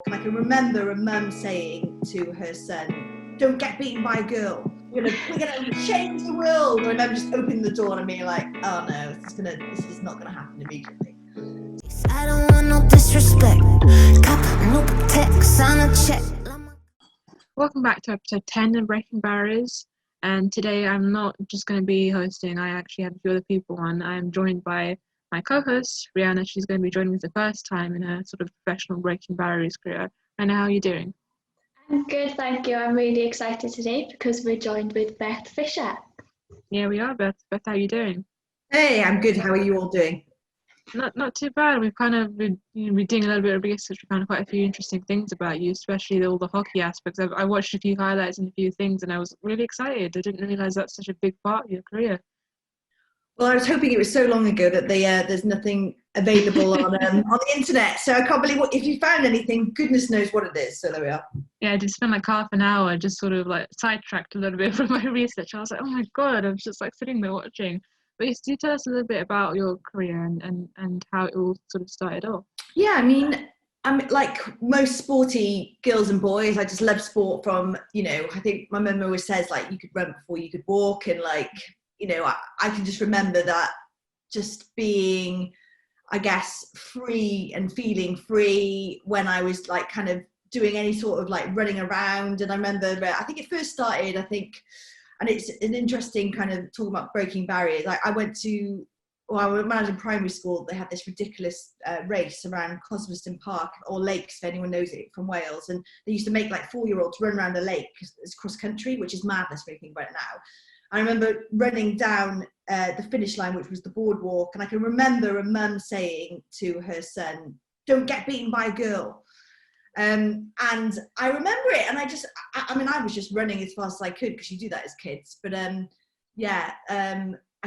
And I can remember a mum saying to her son, "Don't get beaten by a girl. We're gonna change the world." And I remember just opening the door and being like, "Oh no, this is not gonna happen immediately." I don't want no disrespect. No text on a check. Welcome back to episode 10 of Breaking Barriers. And today I'm not just going to be hosting, I actually have a few other people on. I'm joined by my co-host, Rhianna. She's going to be joining me for the first time in her sort of professional Breaking Barriers career. Rhianna, how are you doing? I'm good, thank you. I'm really excited today because we're joined with Beth Fisher. Yeah, we are, Beth. Beth, how are you doing? Hey, I'm good. How are you all doing? Not too bad. We've kind of been doing a little bit of research. We found quite a few interesting things about you, especially all the hockey aspects. I watched a few highlights and a few things, and I was really excited. I didn't realise that's such a big part of your career. Well, I was hoping it was so long ago that there's nothing available on the internet. So I can't believe if you found anything, goodness knows what it is. So there we are. Yeah, I did spend like half an hour just sort of like sidetracked a little bit from my research. I was like, oh my God, I was just like sitting there watching. But yes, do tell us a little bit about your career and how it all sort of started off. Yeah, I mean, I'm like most sporty girls and boys. I just love sport from, I think my mum always says, like, you could run before you could walk. And like, I can just remember that just being, I guess, free and feeling free when I was like kind of doing any sort of like running around. And I remember, I think it first started, and it's an interesting kind of talking about breaking barriers. I went to, when I was in primary school, they had this ridiculous race around Cosmoston Park, or lakes, if anyone knows it, from Wales. And they used to make like 4-year-olds run around a lake. It's cross country, which is madness when you think about it now. I remember running down the finish line, which was the boardwalk. And I can remember a mum saying to her son, "Don't get beaten by a girl." And I remember it, and I was just running as fast as I could, because you do that as kids. But I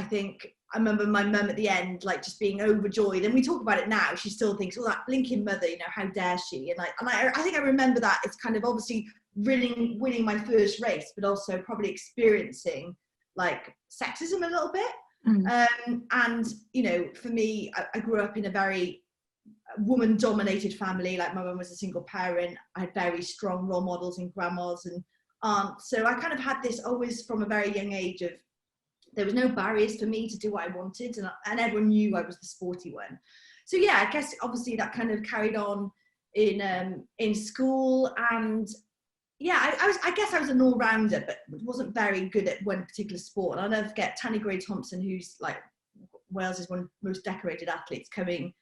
think I remember my mum at the end, like, just being overjoyed. And we talk about it now. She still thinks, "Oh, that blinking mother, how dare she?" And I think I remember that it's kind of obviously winning my first race, but also probably experiencing like sexism a little bit. And for me, I grew up in a very woman-dominated family. Like, my mum was a single parent. I had very strong role models and grandmas and aunts. So I kind of had this always from a very young age of, there was no barriers for me to do what I wanted, and everyone knew I was the sporty one. So yeah, I guess obviously that kind of carried on in school. And yeah, I guess I was an all-rounder, but wasn't very good at one particular sport. And I'll never forget Tanni Gray-Thompson, who's like Wales' one of the most decorated athletes, coming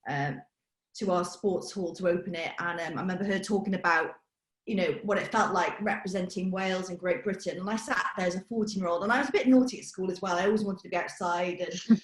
to our sports hall to open it. And I remember her talking about, what it felt like representing Wales and Great Britain. And I sat there as a 14-year-old, and I was a bit naughty at school as well. I always wanted to be outside, and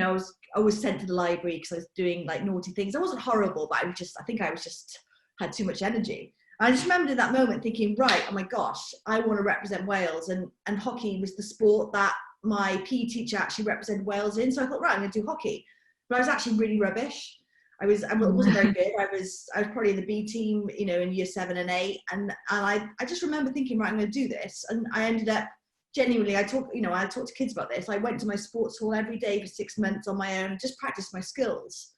I was always sent to the library because I was doing like naughty things. I wasn't horrible, but I think I was just had too much energy. I just remembered in that moment thinking, right, oh my gosh, I want to represent Wales. And hockey was the sport that my PE teacher actually represented Wales in. So I thought, right, I'm going to do hockey. But I was actually really rubbish. I wasn't very good. I was probably in the B team, in year 7 and 8. And I just remember thinking, right, I'm going to do this. And I ended up, genuinely, I talked to kids about this. I went to my sports hall every day for 6 months on my own, just practiced my skills.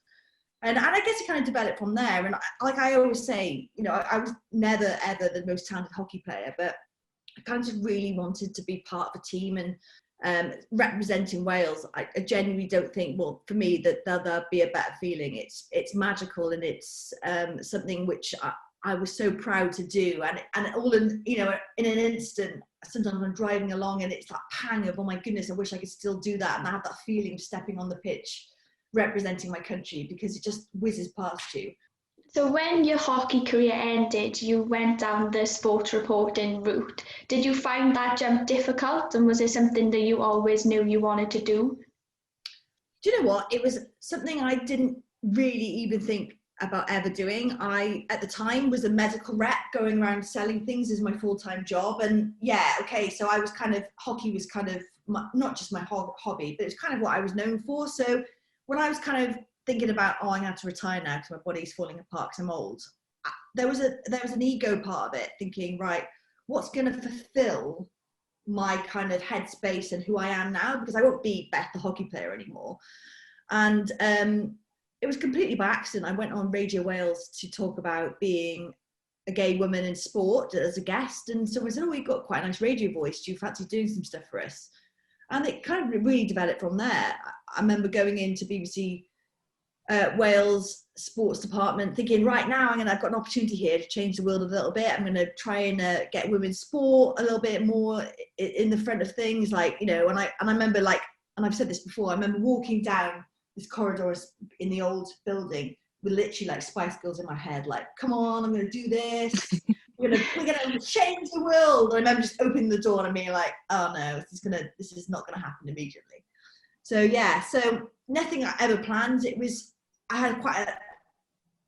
And I guess it kind of developed from there. And like I always say, I was never, ever the most talented hockey player, but I kind of just really wanted to be part of a team and representing Wales. I genuinely don't think, well, for me, that there'll be a better feeling. It's magical, and it's something which I was so proud to do. And all in an instant, sometimes I'm driving along and it's that pang of, oh my goodness, I wish I could still do that. And I have that feeling of stepping on the pitch representing my country, because it just whizzes past you. So when your hockey career ended, you went down the sports reporting route. Did you find that jump difficult, and was it something that you always knew you wanted to do? Do you know what? It was something I didn't really even think about ever doing. I, at the time, was a medical rep going around selling things as my full-time job. And yeah, okay, so I was hockey was kind of not just my hobby, but it's kind of what I was known for. So when I was kind of thinking about, I'm going to have to retire now because my body's falling apart because I'm old, there was an ego part of it, thinking, right, what's going to fulfill my kind of headspace and who I am now, because I won't be Beth the hockey player anymore. And it was completely by accident. I went on Radio Wales to talk about being a gay woman in sport as a guest, and someone said, oh, you've got quite a nice radio voice, do you fancy doing some stuff for us? And it kind of really developed from there. I remember going into BBC Wales sports department thinking, right now I've got an opportunity here to change the world a little bit. I'm going to try and get women's sport a little bit more in the front of things, like, you know. And I remember, like, and I've said this before, I remember walking down this corridor in the old building with literally like Spice Girls in my head, like, come on, I'm going to do this. We're gonna change the world. And I remember just opening the door and being like, oh no, this is not gonna happen immediately. So yeah, so nothing I ever planned. I had quite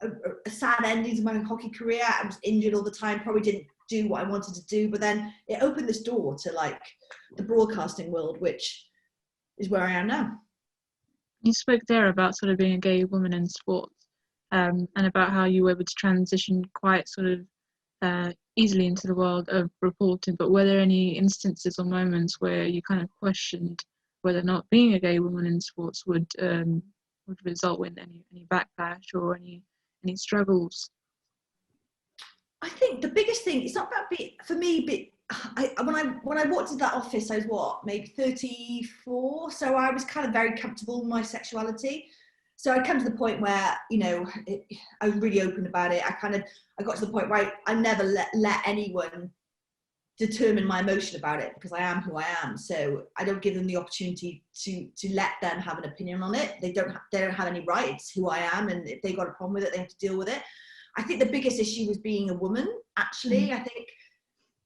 a sad ending to my hockey career. I was injured all the time, probably didn't do what I wanted to do, but then it opened this door to like the broadcasting world, which is where I am now. You spoke there about sort of being a gay woman in sports, and about how you were able to transition quite sort of easily into the world of reporting, but were there any instances or moments where you kind of questioned whether or not being a gay woman in sports would result in any backlash or any struggles? I think the biggest thing, it's not about for me, when I walked into that office, I was maybe 34, so I was kind of very comfortable with my sexuality. So I come to the point where, you know, I was really open about it. I got to the point where I never let anyone determine my emotion about it, because I am who I am. So I don't give them the opportunity to let them have an opinion on it. They don't have any rights. Who I am, and if they got a problem with it, they have to deal with it. I think the biggest issue was being a woman, actually. I think,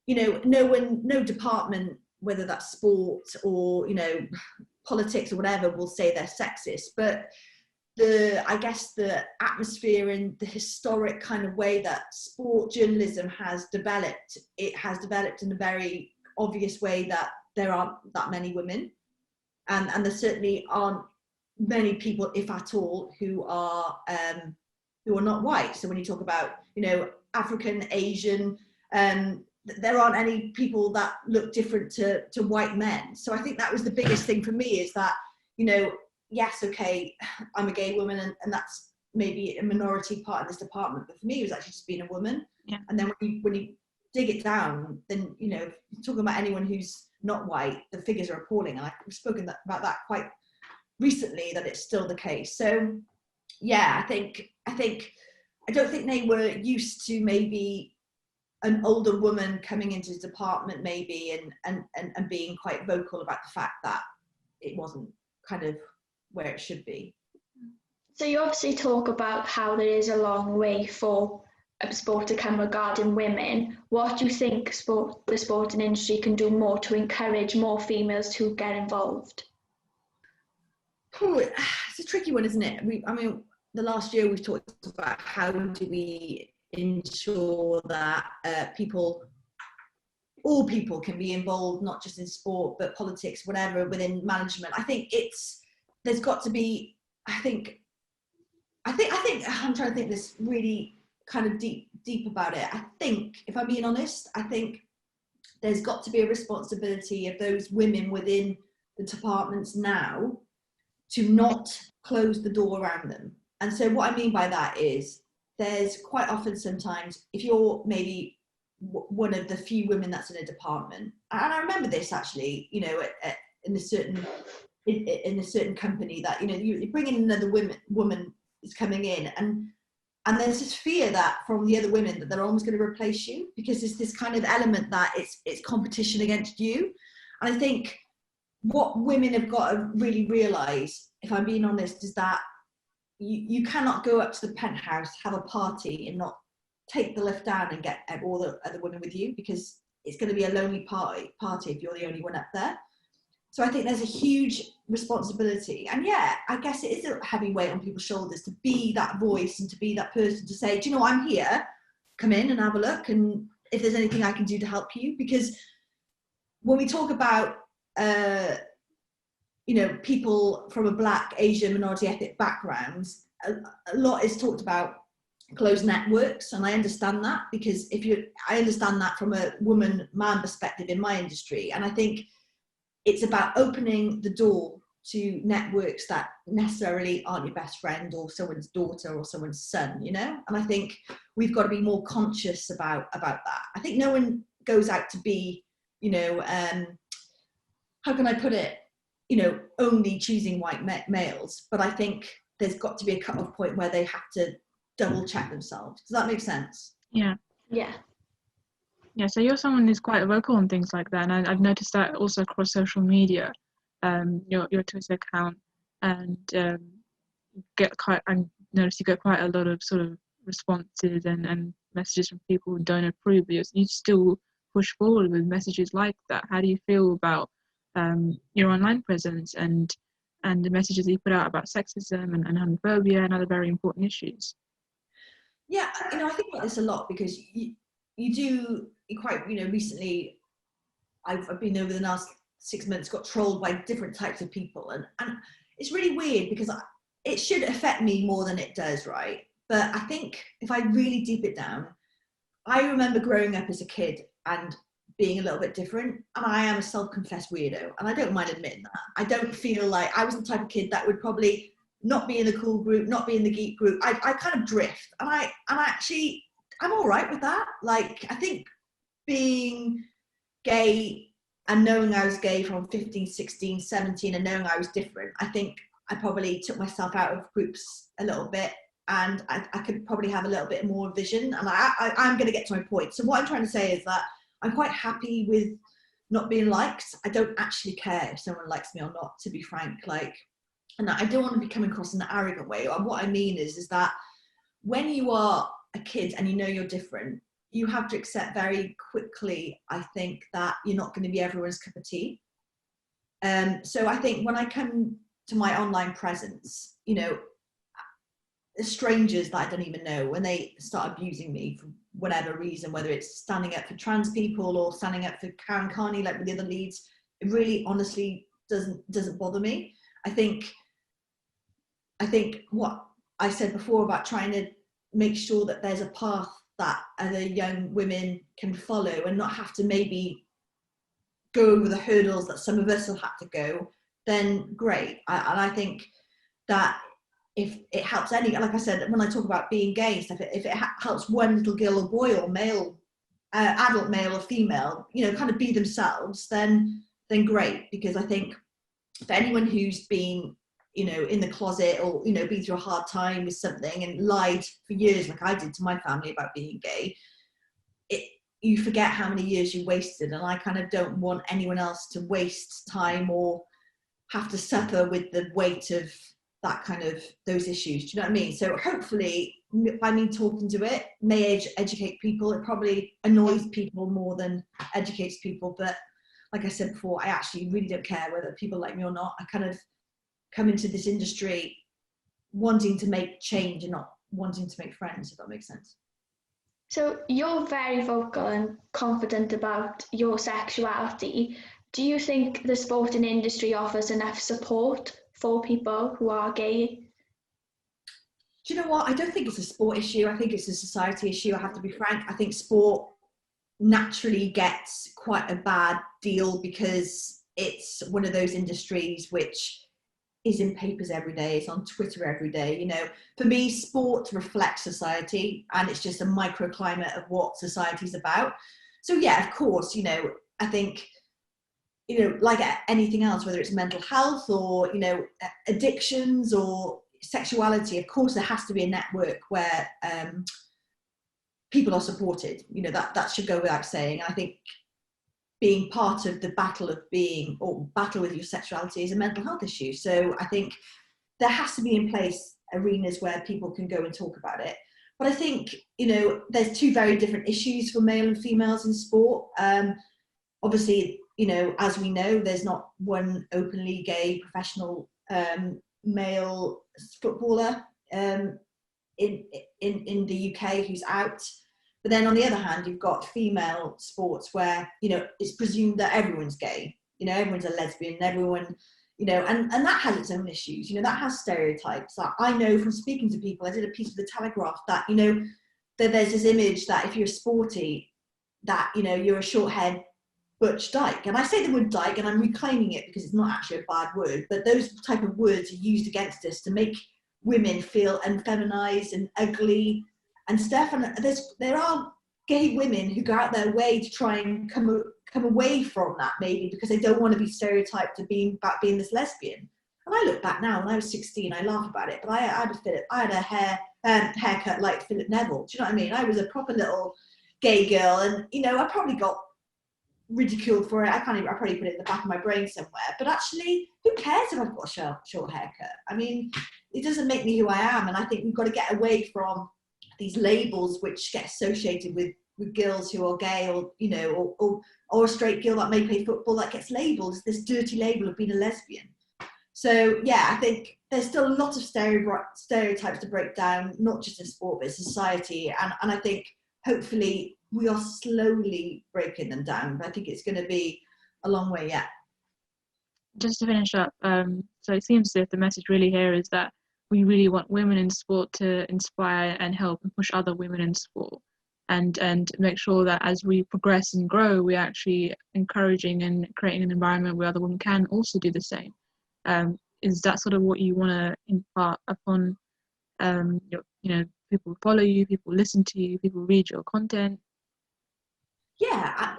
you know, no department, whether that's sport or, you know, politics or whatever, will say they're sexist, but I guess the atmosphere and the historic kind of way that sport journalism has developed, it has developed in a very obvious way that there aren't that many women, and there certainly aren't many people, if at all, who are not white. So when you talk about, you know, African, Asian, there aren't any people that look different to white men. So I think that was the biggest thing for me, is that, you know, yes, okay, I'm a gay woman, and that's maybe a minority part of this department, but for me it was actually just being a woman. Yeah. And then when you dig it down, then, you know, talking about anyone who's not white, the figures are appalling, and I've spoken about that quite recently, that it's still the case. So yeah, I don't think they were used to maybe an older woman coming into the department maybe and being quite vocal about the fact that it wasn't kind of where it should be. So you obviously talk about how there is a long way for a sport to come regarding women. What do you think the sporting industry can do more to encourage more females to get involved? Oh, it's a tricky one, isn't it? The last year we've talked about how do we ensure that all people can be involved, not just in sport, but politics, whatever, within management. I think there's got to be, I think I'm trying to think this really kind of deep about it. I think, if I'm being honest, I think there's got to be a responsibility of those women within the departments now to not close the door around them. And so what I mean by that is, there's quite often sometimes, if you're maybe one of the few women that's in a department, and I remember this actually, you know, in a certain company, that, you know, you bring in another woman is coming in, and there's this fear that from the other women that they're almost going to replace you, because there's this kind of element that it's competition against you. And I think what women have got to really realise, if I'm being honest, is that you cannot go up to the penthouse, have a party, and not take the lift down and get all the other women with you, because it's going to be a lonely party if you're the only one up there. So I think there's a huge responsibility, and yeah, I guess it is a heavy weight on people's shoulders to be that voice and to be that person to say, do you know, I'm here, come in and have a look, and if there's anything I can do to help you. Because when we talk about you know, people from a Black, Asian, minority ethnic backgrounds, a lot is talked about closed networks, and I understand that, because I understand that from a woman-man perspective in my industry, and I think it's about opening the door to networks that necessarily aren't your best friend or someone's daughter or someone's son, you know? And I think we've got to be more conscious about that. I think no one goes out to be, you know, how can I put it, you know, only choosing white males, but I think there's got to be a cut-off point where they have to double check themselves. Does that make sense? Yeah. Yeah. Yeah, so you're someone who's quite vocal on things like that, and I've noticed that also across social media, your Twitter account, and I noticed you get quite a lot of sort of responses and messages from people who don't approve, but you still push forward with messages like that. How do you feel about your online presence and the messages that you put out about sexism and homophobia and other very important issues? Yeah, you know, I think about this a lot because you quite, you know, recently I've been over the last 6 months got trolled by different types of people, and it's really weird because it should affect me more than it does, right? But I think if I really deep it down, I remember growing up as a kid and being a little bit different, and I am a self-confessed weirdo, and I don't mind admitting that. I don't feel like I was the type of kid that would probably not be in the cool group, not be in the geek group. I kind of drift, and I'm all right with that. Like, I think being gay and knowing I was gay from 15, 16, 17 and knowing I was different, I think I probably took myself out of groups a little bit, and I could probably have a little bit more vision, and I'm going to get to my point. So what I'm trying to say is that I'm quite happy with not being liked. I don't actually care if someone likes me or not, to be frank. Like, and I don't want to be coming across in an arrogant way. And what I mean is that when you are a kid and you know you're different, you have to accept very quickly, I think, that you're not going to be everyone's cup of tea. So I think when I come to my online presence, you know, strangers that I don't even know, when they start abusing me for whatever reason, whether it's standing up for trans people or standing up for Karen Carney, like with the other leads, it really honestly doesn't bother me. I think what I said before about trying to make sure that there's a path that other young women can follow and not have to maybe go over the hurdles that some of us have had to go, then great. And I think that if it helps any, like I said, when I talk about being gay and stuff, if it helps one little girl or boy or male, adult male or female, you know, kind of be themselves, then great. Because I think for anyone who's been, you know, in the closet or, you know, been through a hard time with something and lied for years, like I did to my family about being gay, you forget how many years you wasted. And I kind of don't want anyone else to waste time or have to suffer with the weight of that kind of those issues. Do you know what I mean? So hopefully by me talking to it may educate people. It probably annoys people more than educates people. But like I said before, I actually really don't care whether people like me or not. I kind of come into this industry wanting to make change and not wanting to make friends, if that makes sense. So you're very vocal and confident about your sexuality. Do you think the sporting industry offers enough support for people who are gay? Do you know what? I don't think it's a sport issue. I think it's a society issue. I have to be frank. I think sport naturally gets quite a bad deal because it's one of those industries which is in papers every day, it's on Twitter every day. You know, for me, sport reflects society, and it's just a microclimate of what society's about. So yeah, of course, you know, I think, you know, like anything else, whether it's mental health or, you know, addictions or sexuality, of course there has to be a network where people are supported. You know, that should go without saying. And I think being part of the battle of being, or battle with your sexuality, is a mental health issue. So I think there has to be in place arenas where people can go and talk about it. But I think, you know, there's two very different issues for male and females in sport. Obviously, you know, as we know, there's not one openly gay professional male footballer in the UK who's out. But then on the other hand, you've got female sports where, you know, it's presumed that everyone's gay, you know, everyone's a lesbian, everyone, you know, and that has its own issues, you know, that has stereotypes. Like, I know from speaking to people, I did a piece of the Telegraph that, you know, that there's this image that if you're sporty, that, you know, you're a short-haired butch dyke. And I say the word dyke and I'm reclaiming it because it's not actually a bad word, but those type of words are used against us to make women feel unfeminized and ugly and stuff. And there are gay women who go out their way to try and come away from that, maybe because they don't want to be stereotyped to being this lesbian. And I look back now, when I was 16, I laugh about it, but I had a haircut like Philip Neville. Do you know what I mean? I was a proper little gay girl, and you know, I probably got ridiculed for it. I probably put it in the back of my brain somewhere. But actually, who cares if I've got a short haircut? I mean, it doesn't make me who I am. And I think we've got to get away from these labels which get associated with girls who are gay, or you know, or a straight girl that may play football that gets labelled as this dirty label of being a lesbian. So yeah, I think there's still a lot of stereotypes to break down, not just in sport but in society, and I think hopefully we are slowly breaking them down, but I think it's going to be a long way yet. Just to finish up, so it seems that the message really here is that we really want women in sport to inspire and help and push other women in sport, and make sure that as we progress and grow, we're actually encouraging and creating an environment where other women can also do the same. Is that sort of what you want to impart upon, people follow you, people listen to you, people read your content? Yeah,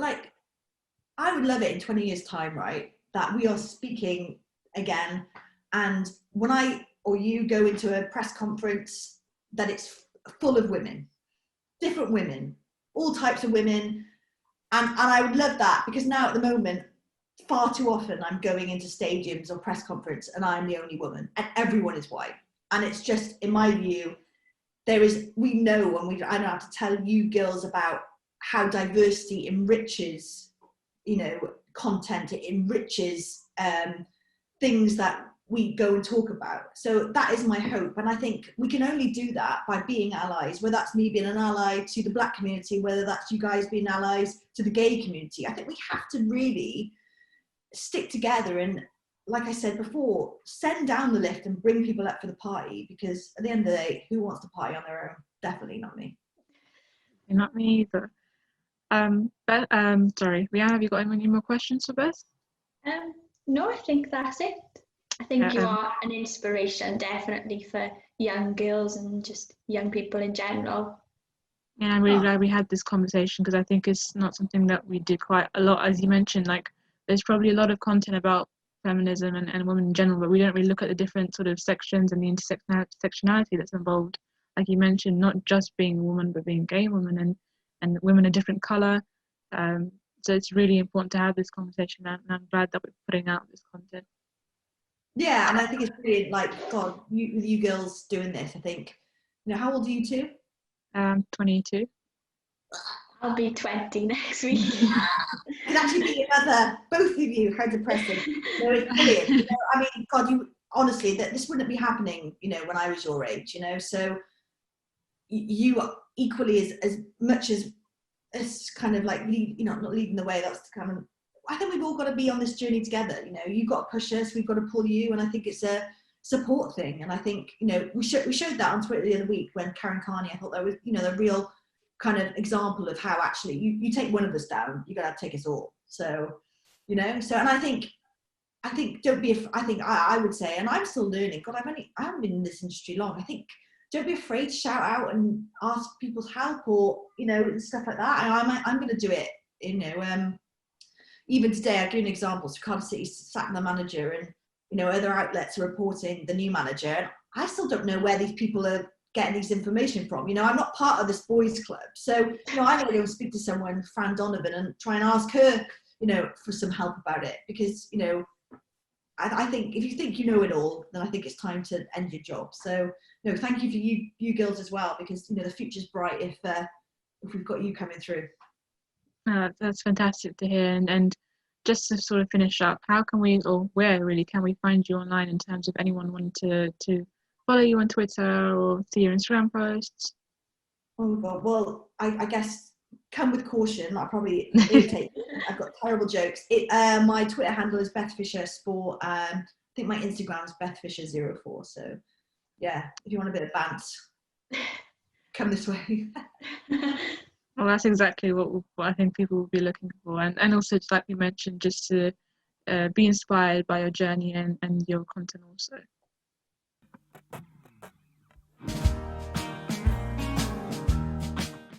I would love it in 20 years' time, right, that we are speaking again, and when I or you go into a press conference, that it's full of women, different women, all types of women, and I would love that, because now at the moment, far too often I'm going into stadiums or press conference and I'm the only woman and everyone is white. And it's just, in my view, we know, and I don't have to tell you girls about how diversity enriches, you know, content, it enriches things that we go and talk about. So that is my hope, and I think we can only do that by being allies, whether that's me being an ally to the Black community, whether that's you guys being allies to the gay community. I think we have to really stick together and, like I said before, send down the lift and bring people up for the party, because at the end of the day, who wants to party on their own? Definitely not me. Not me either. Beth, sorry, Rhianna, have you got any more questions for Beth? No, I think that's it. I think you are an inspiration, definitely, for young girls and just young people in general. And I'm really glad we had this conversation, because I think it's not something that we do quite a lot. As you mentioned, like, there's probably a lot of content about feminism and women in general, but we don't really look at the different sort of sections and the intersectionality that's involved. Like you mentioned, not just being a woman, but being a gay woman and women a different colour. So it's really important to have this conversation, and I'm glad that we're putting out this content. Yeah, and I think it's brilliant. Like, God, you girls doing this, I think. You know, how old are you two? 22. I'll be 20 next week. Could actually be another, both of you, how depressing. No, it's brilliant. You know, I mean, God, honestly, that this wouldn't be happening, you know, when I was your age, you know, so you equally as much as kind of like, not leading the way, that's kind of, I think we've all got to be on this journey together. You know, you've got to push us, we've got to pull you, and I think it's a support thing. And I think, you know, we showed that on Twitter the other week when Karen Carney, I thought that was, you know, the real kind of example of how actually you take one of us down, you gotta take us all. So, you know, so, and I think don't be, I would say, and I'm still learning, God, I haven't been in this industry long, I think don't be afraid to shout out and ask people's help, or, you know, and stuff like that. And I'm going to do it, you know. Even today, I'll give you an example. So Cardiff City sat in the manager, and, you know, other outlets are reporting the new manager. And I still don't know where these people are getting these information from. You know, I'm not part of this boys club. So, you know, I'm going to go and speak to someone, Fran Donovan, and try and ask her, you know, for some help about it. Because, you know, I think if you think you know it all, then I think it's time to end your job. So, no, thank you for you girls as well, because, you know, the future's bright if we've got you coming through. That's fantastic to hear. And just to sort of finish up, how can we, or where really can we find you online in terms of anyone wanting to follow you on Twitter or see your Instagram posts? Oh God, well, I guess come with caution. I'll probably irritate you. I've got terrible jokes. My Twitter handle is Beth Fisher Sport. I think my Instagram is Beth Fisher 04. So yeah, if you want a bit of bants, come this way. Well, Well, that's exactly what I think people will be looking for, and also, like you mentioned, just to be inspired by your journey and your content also.